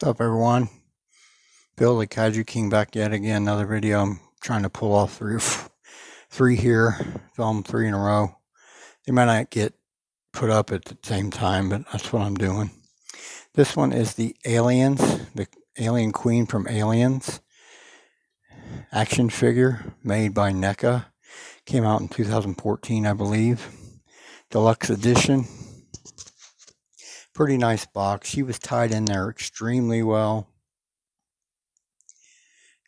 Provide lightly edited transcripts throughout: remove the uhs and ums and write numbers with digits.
What's up, everyone? Bill the Kaiju King back yet again. Another video. I'm trying to pull off three here, film three in a row. They might not get put up at the same time, but that's what I'm doing. This one is the Aliens, the Alien Queen from Aliens action figure made by NECA. Came out in 2014, I believe. Deluxe edition. Pretty nice box. She was tied in there extremely well.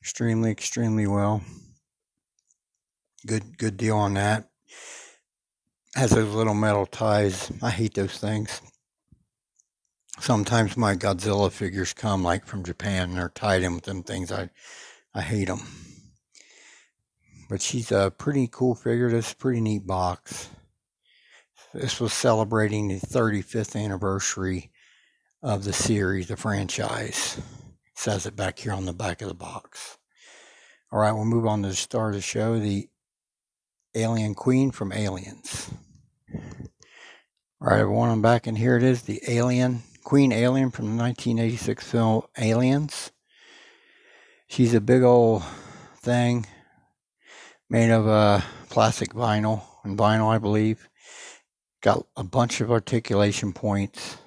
Extremely well. Good deal on that. Has those little metal ties. I hate those things. Sometimes my Godzilla figures come like from Japan and they're tied in with them things. I hate them. But she's a pretty cool figure. This is a pretty neat box. This was celebrating the 35th anniversary of the series, the franchise. It says it back here on the back of the box. All right, we'll move on to the star of the show, the Alien Queen from Aliens. All right, everyone, I'm back, and here it is, the Queen Alien from the 1986 film Aliens. She's a big old thing made of plastic vinyl, I believe. Got a bunch of articulation points.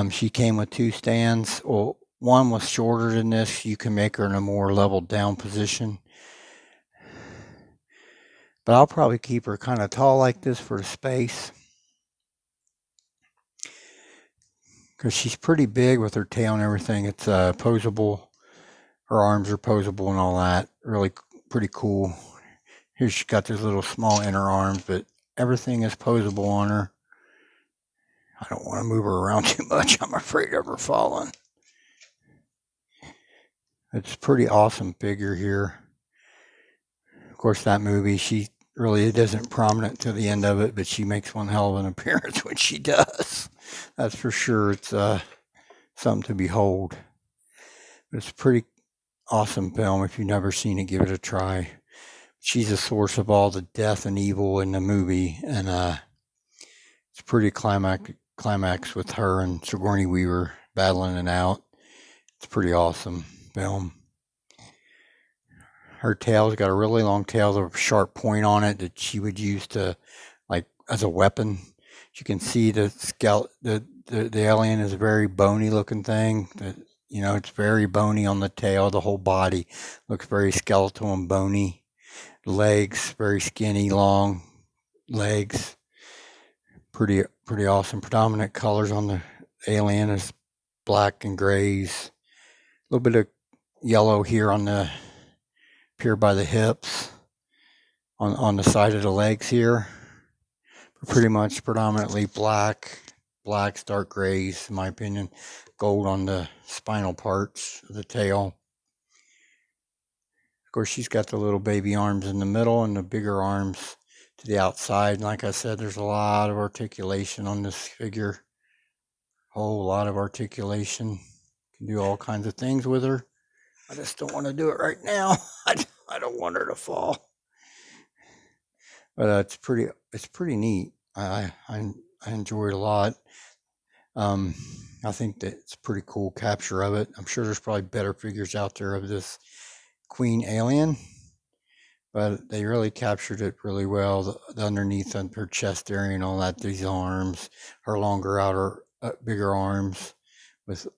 She came with two stands. Well, one was shorter than this. You can make her in a more leveled down position. But I'll probably keep her kind of tall like this for the space, because she's pretty big with her tail and everything. It's posable. Her arms are posable and all that. Really pretty cool. Here she's got those little small inner arms, but everything is posable on her. I don't want to move her around too much. I'm afraid of her falling. It's a pretty awesome figure here. Of course, that movie, she really isn't prominent to the end of it, but she makes one hell of an appearance when she does. That's for sure. It's something to behold. But it's a pretty awesome film. If you've never seen it, give it a try. She's the source of all the death and evil in the movie, and it's pretty climax with her and Sigourney Weaver battling it out. It's a pretty awesome film. Her tail's got a really long tail with a sharp point on it that she would use to, like, as a weapon. You can see the alien is a very bony looking thing. It's very bony on the tail. The whole body looks very skeletal and bony. Legs, very skinny, long legs. Pretty awesome. Predominant colors on the alien is black and grays. A little bit of yellow here on the here by the hips, on the side of the legs here. But pretty much predominantly blacks, dark grays, in my opinion. Gold on the spinal parts of the tail. Of course, she's got the little baby arms in the middle and the bigger arms to the outside. And like I said, there's a lot of articulation on this figure. A whole lot of articulation. Can do all kinds of things with her. I just don't want to do it right now. I don't want her to fall. But it's pretty neat. I enjoy it a lot. I think that it's a pretty cool capture of it. I'm sure there's probably better figures out there of this Queen Alien, but they really captured it really well. The underneath on her chest area and all that, these arms, her longer outer, bigger arms with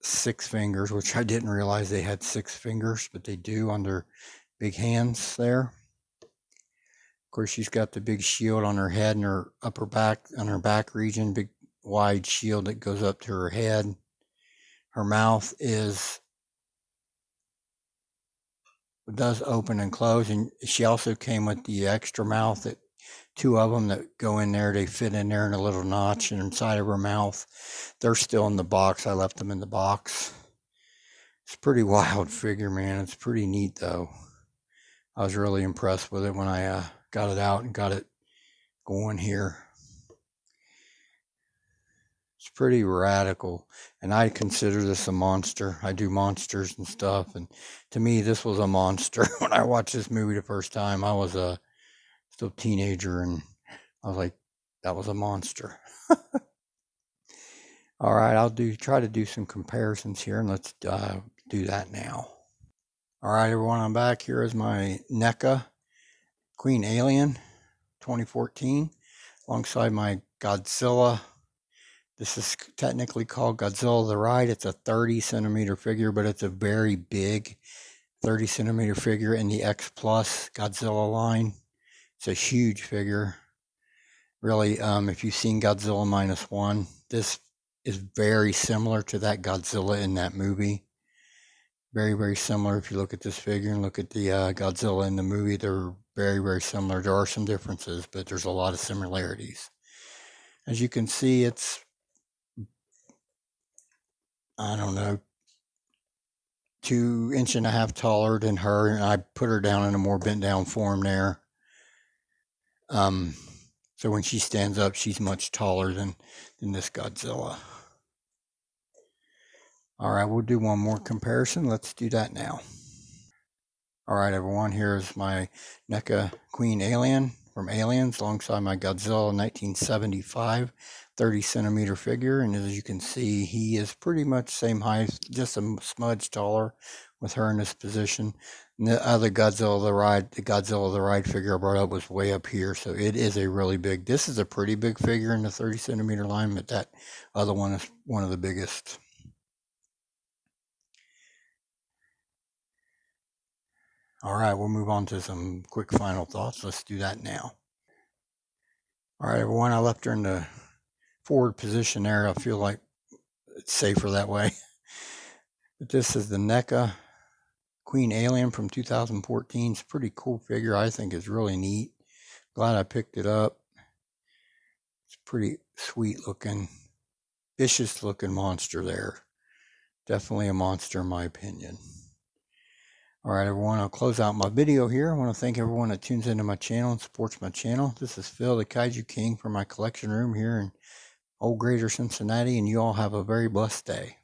6 fingers, which I didn't realize they had 6 fingers, but they do on their big hands there. Of course, she's got the big shield on her head and her upper back, on her back region, big wide shield that goes up to her head. Her mouth does open and close, and she also came with the extra mouth, that 2 of them that go in there. They fit in there in a little notch and inside of her mouth. They're still in the box. I left them in the box. It's a pretty wild figure, man. It's pretty neat, though. I was really impressed with it when I got it out and got it going here. It's pretty radical, and I consider this a monster. I do monsters and stuff, and to me, this was a monster. When I watched this movie the first time, I was still a teenager, and I was like, that was a monster. All right, I'll try to do some comparisons here, and let's do that now. All right, everyone, I'm back. Here is my NECA Queen Alien 2014 alongside my Godzilla. This is technically called Godzilla the Ride. It's a 30 centimeter figure, but it's a very big 30 centimeter figure in the X Plus Godzilla line. It's a huge figure. Really, if you've seen Godzilla -1, this is very similar to that Godzilla in that movie. Very, very similar. If you look at this figure and look at the Godzilla in the movie, they're very, very similar. There are some differences, but there's a lot of similarities. As you can see, it's, I don't know, 2.5 inches taller than her, and I put her down in a more bent down form there. So when she stands up, she's much taller than this Godzilla. All right, we'll do one more comparison. Let's do that now. All right, everyone, here's my NECA Queen Alien from Aliens alongside my Godzilla 1975 30 centimeter figure. And as you can see, he is pretty much same height, just a smudge taller with her in this position. And the other Godzilla the Ride figure I brought up was way up here. So it is a really big, this is a pretty big figure in the 30 centimeter line, but that other one is one of the biggest. All right, we'll move on to some quick final thoughts. Let's do that now. All right, everyone, I left her in the forward position there. I feel like it's safer that way. But this is the NECA Queen Alien from 2014. It's a pretty cool figure. I think it's really neat. Glad I picked it up. It's pretty sweet looking, vicious looking monster there. Definitely a monster in my opinion. All right, everyone, I'll close out my video here. I want to thank everyone that tunes into my channel and supports my channel. This is Phil, the Kaiju King, from my collection room here in Old Greater Cincinnati, and you all have a very blessed day.